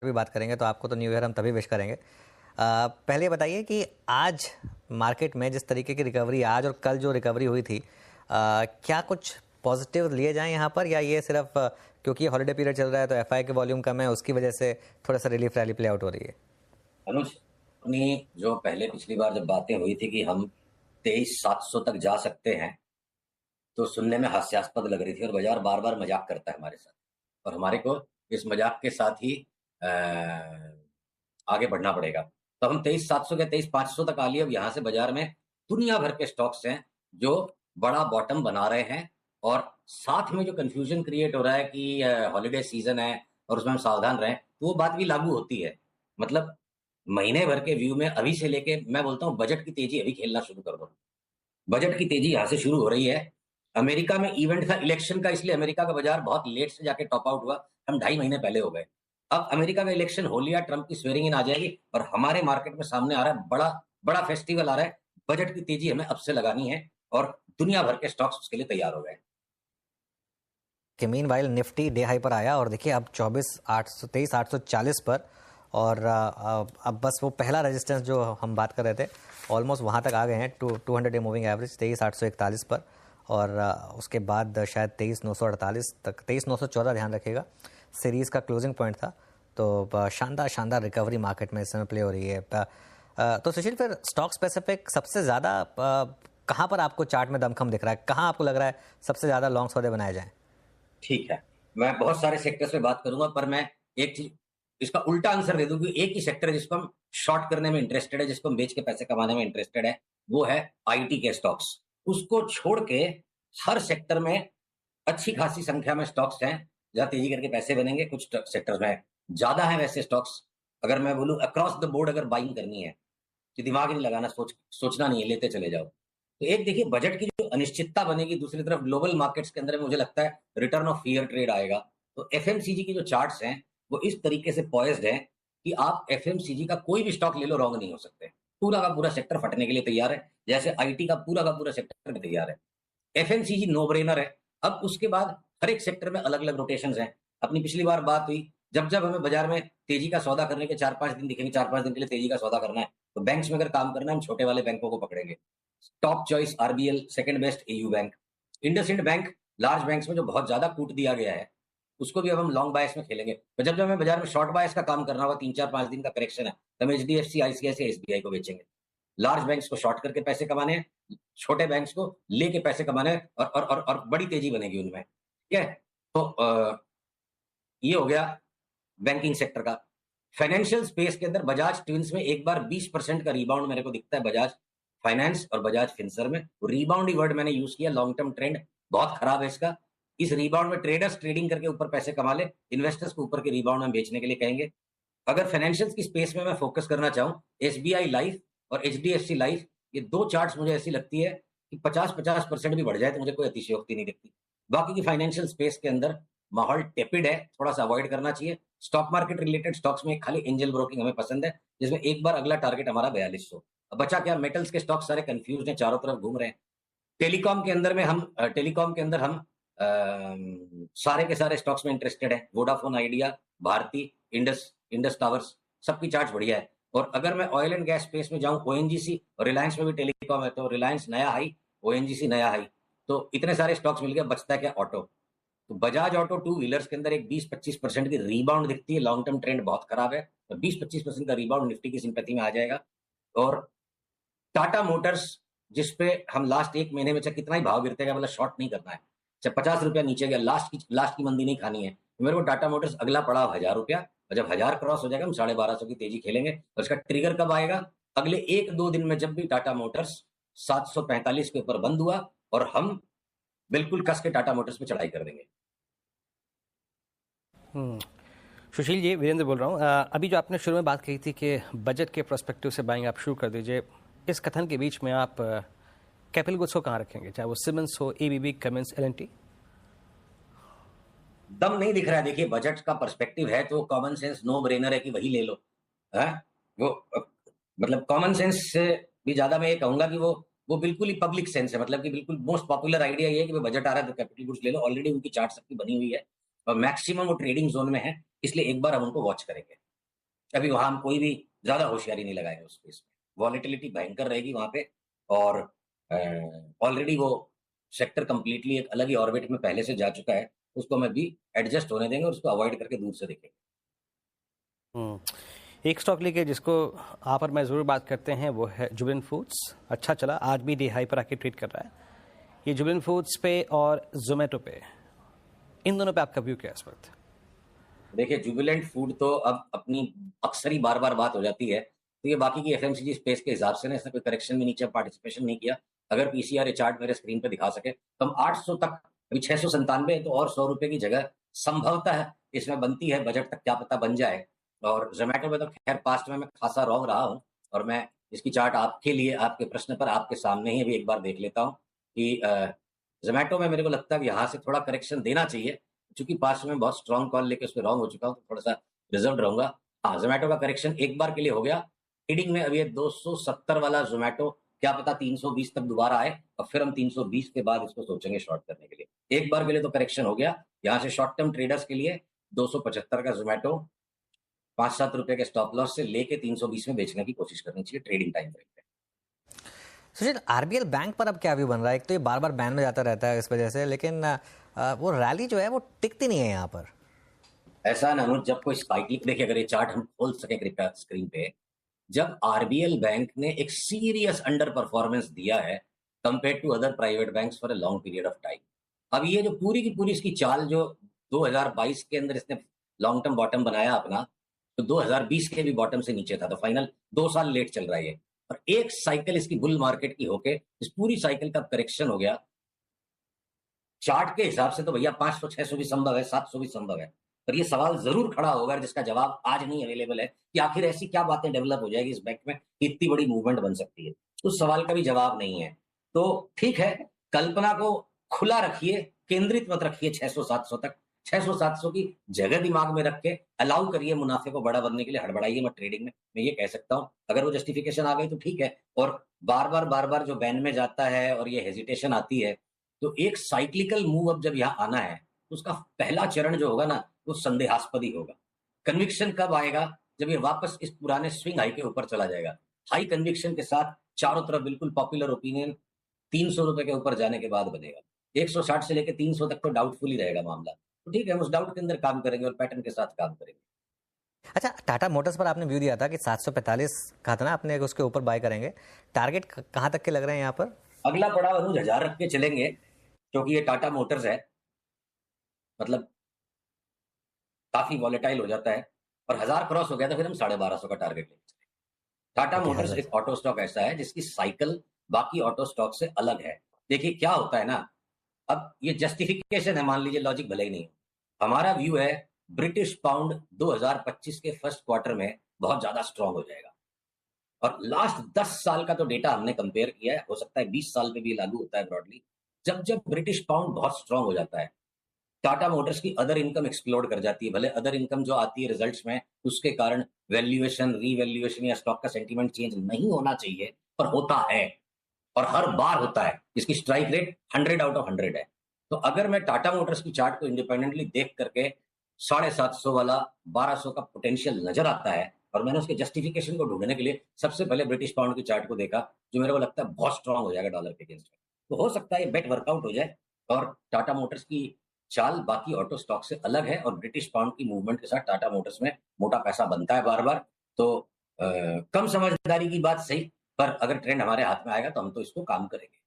भी बात करेंगे तो आपको तो न्यू ईयर हम तभी विश करेंगे। पहले बताइए कि आज मार्केट में जिस तरीके की रिकवरी आज और कल जो रिकवरी हुई थी, क्या कुछ पॉजिटिव लिए जाएं यहाँ पर, या ये सिर्फ क्योंकि हॉलिडे पीरियड चल रहा है तो एफआई के वॉल्यूम कम है उसकी वजह से थोड़ा सा रिलीफ रैली प्ले आउट हो रही है? अनुज, अपनी जो पहले पिछली बार जब बातें हुई थी कि हम 23,700 तक जा सकते हैं, तो सुनने में हास्यास्पद लग रही थी और बाजार बार बार मजाक करता है हमारे साथ, और हमारे को इस मजाक के साथ ही आगे बढ़ना पड़ेगा। तो हम 23,700 के 23,500 तक आ लिए। अब यहाँ से बाजार में दुनिया भर के स्टॉक्स हैं जो बड़ा बॉटम बना रहे हैं, और साथ में जो कंफ्यूजन क्रिएट हो रहा है कि हॉलीडे सीजन है और उसमें हम सावधान रहें, तो वो बात भी लागू होती है। मतलब महीने भर के व्यू में अभी से लेके मैं बोलता हूँ बजट की तेजी अभी खेलना शुरू कर दो। बजट की तेजी यहां से शुरू हो रही है। अमेरिका में इवेंट था इलेक्शन का, इसलिए अमेरिका का बाजार बहुत लेट से जाके टॉप आउट हुआ। हम 2.5 महीने पहले हो गए। अब अमेरिका का इलेक्शन हो लिया, ट्रंप की स्वेरिंग इन आ जाएगी और हमारे मार्केट में सामने आ रहा है बड़ा बड़ा फेस्टिवल आ रहा है। बजट की तेजी हमें अब से लगानी है और दुनिया भर के स्टॉक्स उसके लिए तैयार हो गए। Mean while Nifty day high पर आया और देखिए अब 23,840 पर, और अब बस वो पहला रेजिस्टेंस जो हम बात कर रहे थे ऑलमोस्ट वहाँ तक आ गए हैं, 200 डे मूविंग एवरेज 23,841 पर, और उसके बाद शायद 23,948 तक, 23,914 ध्यान रखिएगा सीरीज़ का क्लोजिंग पॉइंट था। तो शानदार शानदार रिकवरी मार्केट में इस समय प्ले हो रही है। तो सुशील, फिर स्टॉक स्पेसिफिक सबसे ज़्यादा कहाँ पर आपको चार्ट में दमखम दिख रहा है, कहाँ आपको लग रहा है सबसे ज़्यादा लॉन्ग सौदे बनाए जाएँ? ठीक है, मैं बहुत सारे सेक्टर्स पे बात करूंगा, पर मैं एक चीज इसका उल्टा आंसर दे दूं कि एक ही सेक्टर है जिसको हम शॉर्ट करने में इंटरेस्टेड है, जिसको हम बेच के पैसे कमाने में इंटरेस्टेड है, वो है आईटी के स्टॉक्स। उसको छोड़ के हर सेक्टर में अच्छी खासी संख्या में स्टॉक्स हैं जहां तेजी करके पैसे बनेंगे। कुछ सेक्टर्स में ज्यादा है वैसे स्टॉक्स। अगर मैं बोलूं अक्रॉस द बोर्ड अगर बाइंग करनी है कि दिमाग नहीं लगाना, सोचना नहीं है, लेते चले जाओ। तो एक देखिए बजट की जो अनिश्चितता बनेगी, दूसरी तरफ ग्लोबल मार्केट्स के अंदर में मुझे लगता है रिटर्न ऑफ फियर ट्रेड आएगा। तो एफएमसीजी की जो चार्ट्स हैं वो इस तरीके से पॉइज्ड हैं कि आप एफएमसीजी का कोई भी स्टॉक ले लो, रॉन्ग नहीं हो सकते। पूरा का पूरा सेक्टर फटने के लिए तैयार है, जैसे आईटी का पूरा सेक्टर तैयार है। एफएमसीजी नो ब्रेनर है। अब उसके बाद हर एक सेक्टर में अलग अलग रोटेशंस हैं। अपनी पिछली बार बात हुई, जब जब हमें बाजार में तेजी का सौदा करने के 4-5 दिन दिखेंगे, 4-5 दिन के लिए तेजी का सौदा करना है, तो बैंक्स में अगर काम करना है हम छोटे वाले बैंकों को पकड़ेंगे। Top choice RBL, second best AU bank, IndusInd bank, large banks में जो बहुत ज्यादा कूट दिया गया है उसको भी अब हम लॉन्ग बायस में खेलेंगे। तो जब जब हमें बाजार में शॉर्ट बायस का काम करना होगा, 3-4-5 दिन का करेक्शन है, तो हम एचडीएफसी, आईसीआईसीआई, एसबीआई को बेचेंगे। लार्ज बैंक्स को शॉर्ट करके पैसे कमाने हैं, छोटे बैंक्स को लेके पैसे कमाने हैं, और बड़ी तेजी बनेगी उनमें। ठीक है, तो ये हो गया बैंकिंग सेक्टर का। फाइनेंशियल स्पेस के अंदर बजाज ट्विंस में एक बार 20% का रिबाउंड मेरे को दिखता है, बजाज फाइनेंस और बजाज फिनसर में। रिबाउंड ही वर्ड मैंने यूज किया, लॉन्ग टर्म ट्रेंड बहुत खराब है इसका। इस रिबाउंड में ट्रेडर्स ट्रेडिंग करके ऊपर पैसे कमा ले, इन्वेस्टर्स को ऊपर के रिबाउंड में बेचने के लिए कहेंगे। अगर फाइनेंशियल की स्पेस में मैं फोकस करना चाहूं, एसबीआई लाइफ और एचडीएफसी लाइफ, ये दो चार्ट्स मुझे ऐसी लगती है कि 50-50% भी बढ़ जाए तो मुझे कोई अतिशयोक्ति नहीं दिखती। बाकी की फाइनेंशियल स्पेस के अंदर माहौल टेपिड है, थोड़ा सा अवॉइड करना चाहिए। स्टॉक मार्केट रिलेटेड स्टॉक्स में खाली एंजल ब्रोकिंग हमें पसंद है, जिसमें एक बार अगला टारगेट हमारा 4200। अब बचा क्या? मेटल्स के स्टॉक सारे कंफ्यूज हैं, चारों तरफ घूम रहे हैं। टेलीकॉम के अंदर हम सारे के सारे स्टॉक्स में इंटरेस्टेड है। Vodafone Idea, Bharti, Indus Indus towers, सबकी चार्ट बढ़िया है। और अगर मैं ऑयल एंड गैस स्पेस में जाऊं, ओएनजीसी और रिलायंस में भी टेलीकॉम है, तो रिलायंस नया हाई, ओएनजीसी नया हाई। तो इतने सारे स्टॉक्स मिल गए, बचता है क्या? ऑटो। तो बजाज ऑटो टू व्हीलर्स के अंदर एक 20-25% की रिबाउंड दिखती है। लॉन्ग टर्म ट्रेंड बहुत खराब है, तो 20-25% का रिबाउंड निफ्टी की सिंपैथी में आ जाएगा। और टाटा मोटर्स, जिसपे हम लास्ट 1 महीने में चाहे कितना ही भाव गिरते गया, मतलब शॉर्ट नहीं करना है, चाहे 50 रुपया नीचे गया, लास्ट की मंदी नहीं खानी है, तो मेरे को टाटा मोटर्स अगला पड़ा 1,000 रुपया, और जब 1,000 क्रॉस हो जाएगा हम 1250 की तेजी खेलेंगे। और इसका ट्रिगर कब आएगा? अगले 1-2 दिन में, जब भी टाटा मोटर्स 745 के ऊपर बंद हुआ और हम बिल्कुल कस के टाटा मोटर्स पे चढ़ाई कर देंगे। सुशील जी, वीरेंद्र बोल रहा हूँ। अभी जो आपने शुरू में बात कही थी कि बजट के प्रोस्पेक्टिव से बाइंग आप शुरू कर दीजिए, इस कथन के बीच में आप कैपिटल गुड्स को कहाँ रखेंगे, चाहे वो सिमेंस हो, एबीबी, कमिंस, एलएनटी? दम नहीं दिख रहा है। देखिए बजट का पर्सपेक्टिव है तो कॉमन सेंस नो ब्रेनर है कि वही ले लो। है वो मतलब कॉमन सेंस से भी ज्यादा मैं ये कहूंगा कि वो बिल्कुल ही पब्लिक सेंस है। मतलब कि बिल्कुल मोस्ट पॉपुलर आइडिया ये है कि बजट आ रहा है तो कैपिटल गुड्स ले लो। ऑलरेडी उनकी चार्ट सबकी बनी हुई है और मैक्सिमम वो ट्रेडिंग जोन में है, इसलिए एक बार हम उनको वॉच करेंगे। अभी वहां हम कोई भी ज्यादा होशियारी नहीं लगाएंगे उस स्पेस में। वॉलेटिलिटी भयंकर रहेगी वहां पे, और ऑलरेडी वो सेक्टर कंप्लीटली एक अलग ही ऑर्बिट में पहले से जा चुका है। उसको मैं भी एडजस्ट होने देंगे और उसको अवॉइड करके दूर से देखेंगे। एक स्टॉक लेके जिसको आप और मैं ज़रूर बात करते हैं वो है जुबिलेंट फूड्स। अच्छा चला, आज भी डे हाई पर आके ट्रेड कर रहा है। ये जुबिलेंट फूड्स पे और जोमेटो पे, इन दोनों पे आपका व्यू क्या है इस वक्त? देखिए, जुबिलेंट फूड तो अब अपनी अक्सर ही बार बार बात हो जाती है, तो ये बाकी की एफएमसीजी स्पेस के हिसाब से ना, इसने कोई करेक्शन भी नीचे पार्टिसिपेशन नहीं किया। अगर पीसीआर ये चार्ट मेरे स्क्रीन पे दिखा सके तो हम 800 तक, अभी 697 है, तो और 100 रुपए की जगह संभवतः इसमें बनती है। बजट तक क्या पता बन जाए। और जोमेटो में तो खैर पास्ट में मैं खासा रॉन्ग रहा हूँ, और मैं इसकी चार्ट आपके लिए, आपके प्रश्न पर आपके सामने ही अभी एक बार देख लेता हूँ कि जोमेटो में मेरे को लगता है कि यहाँ से थोड़ा करेक्शन देना चाहिए। चूंकि पास्ट में बहुत स्ट्रॉन्ग कॉल लेके उस पर रॉन्ग हो चुका हूँ, तो थोड़ा सा रिजर्व रहूंगा। हाँ, जोमेटो का करेक्शन एक बार के लिए हो गया। ट्रेडिंग में अभी ये 270 वाला जोमेटो, क्या पता 320 तक दोबारा आए, और फिर हम 320 के बाद इसको सोचेंगे शॉर्ट करने के लिए। एक बार के लिए तो करेक्शन हो गया। यहाँ से शॉर्ट टर्म ट्रेडर्स के लिए 275 का जोमेटो 5-7 रुपए के स्टॉप लॉस से लेके 320 में बेचने की कोशिश करनी चाहिए ट्रेडिंग टाइम फ्रेम पे। सुशील, आरबीएल बैंक पर अब क्या व्यू बन रहा है? एक तो ये बार बार बैन में जाता रहता है इस वजह से, लेकिन वो रैली जो है वो टिकती नहीं है यहाँ पर। ऐसा ना अनुज, जब कोई साइक्लिक, देखिए अगर ये चार्ट हम खोल सके कृपया स्क्रीन पे, जब आरबीएल बैंक ने एक सीरियस अंडर परफॉर्मेंस दिया है compare to other private banks for a long period of time. अब ये जो पूरी की पूरी इसकी चाल जो 2022 के अंदर इसने लॉन्ग टर्म बॉटम बनाया अपना, तो 2020 के भी बॉटम से नीचे था, तो फाइनल 2 साल लेट चल रहा है ये। और एक साइकिल इसकी बुल मार्केट की होके इस पूरी साइकिल का करेक्शन हो गया। चार्ट के हिसाब से तो भैया 500-600 भी संभव है, 700 भी संभव है। पर ये सवाल जरूर खड़ा होगा जिसका जवाब आज नहीं अवेलेबल है कि आखिर ऐसी क्या बातें डेवलप हो जाएगी इस बैंक में कि इतनी बड़ी मूवमेंट बन सकती है। उस सवाल का भी जवाब नहीं है। तो ठीक है, कल्पना को खुला रखिए, केंद्रित मत रखिए 600-700 तक। 600-700 की जगह दिमाग में रख के अलाउ करिए मुनाफे को बड़ा बनने के लिए, हड़बड़ाइए मत ट्रेडिंग में। मैं ये कह सकता हूं, अगर वो जस्टिफिकेशन आ गई तो ठीक है। और बार बार जो बैन में जाता है और ये हेजिटेशन आती है, तो एक साइक्लिकल मूव अब जब यहाँ आना है, तो उसका पहला चरण जो होगा ना, वो संदेहास्पद ही होगा। कन्विक्शन कब आएगा? जब ये वापस इस पुराने स्विंग हाई के ऊपर चला जाएगा। हाई कन्विक्शन के साथ चारों तरफ बिल्कुल पॉपुलर ओपिनियन 300 रुपए के ऊपर जाने के बाद बनेगा। 160 से लेकर 300 तक तो डाउटफुल ही रहेगा मामला। तो ठीक है, हम उस डाउट के अंदर काम करेंगे और पैटर्न के साथ काम करेंगे। अच्छा, टाटा मोटर्स पर आपने व्यू दिया था कि 745 कहा था ना आपने, उसके ऊपर बाय करेंगे। टारगेट कहाँ तक के लग रहे हैं यहाँ पर? अगला पड़ाव अनुज 1000 रख के चलेंगे, क्योंकि ये टाटा मोटर्स है, मतलब काफी वॉलेटाइल हो जाता है। और 1000 क्रॉस हो गया तो फिर हम 1250 का टारगेट लेंगे। टाटा ओके, मोटर्स एक ऑटो स्टॉक ऐसा है जिसकी साइकिल बाकी ऑटो स्टॉक से अलग है। देखिए क्या होता है ना, अब ये जस्टिफिकेशन है, मान लीजिए लॉजिक भले ही नहीं, हमारा व्यू है ब्रिटिश पाउंड 2025 के फर्स्ट क्वार्टर में बहुत ज्यादा स्ट्रांग हो जाएगा। और लास्ट 10 साल का तो डेटा हमने कंपेयर किया है, हो सकता है 20 साल पे भी लागू होता है ब्रॉडली। जब जब ब्रिटिश पाउंड बहुत स्ट्रांग हो जाता है, टाटा मोटर्स की अदर इनकम एक्सप्लोड कर जाती है। भले अदर इनकम जो आती है रिजल्ट्स में, उसके कारण वैल्यूएशन, रीवैल्यूएशन या स्टॉक का सेंटीमेंट चेंज नहीं होना चाहिए, पर होता है, और हर बार होता है। इसकी स्ट्राइक रेट 100 आउट ऑफ 100 है। तो अगर मैं टाटा मोटर्स की चार्ट को इंडिपेंडेंटली देख करके 750 वाला 1200 का पोटेंशियल नजर आता है, और मैंने उसके जस्टिफिकेशन को ढूंढने के लिए सबसे पहले ब्रिटिश पाउंड की चार्ट को देखा, जो मेरे को लगता है बहुत स्ट्रांग हो जाएगा डॉलर के अगेंस्ट में, तो हो सकता है ये बेट वर्कआउट हो जाए। और टाटा मोटर्स की चाल बाकी ऑटो स्टॉक से अलग है, और ब्रिटिश पाउंड की मूवमेंट के साथ टाटा मोटर्स में मोटा पैसा बनता है बार बार। तो कम समझदारी की बात सही, पर अगर ट्रेंड हमारे हाथ में आएगा तो हम तो इसको काम करेंगे।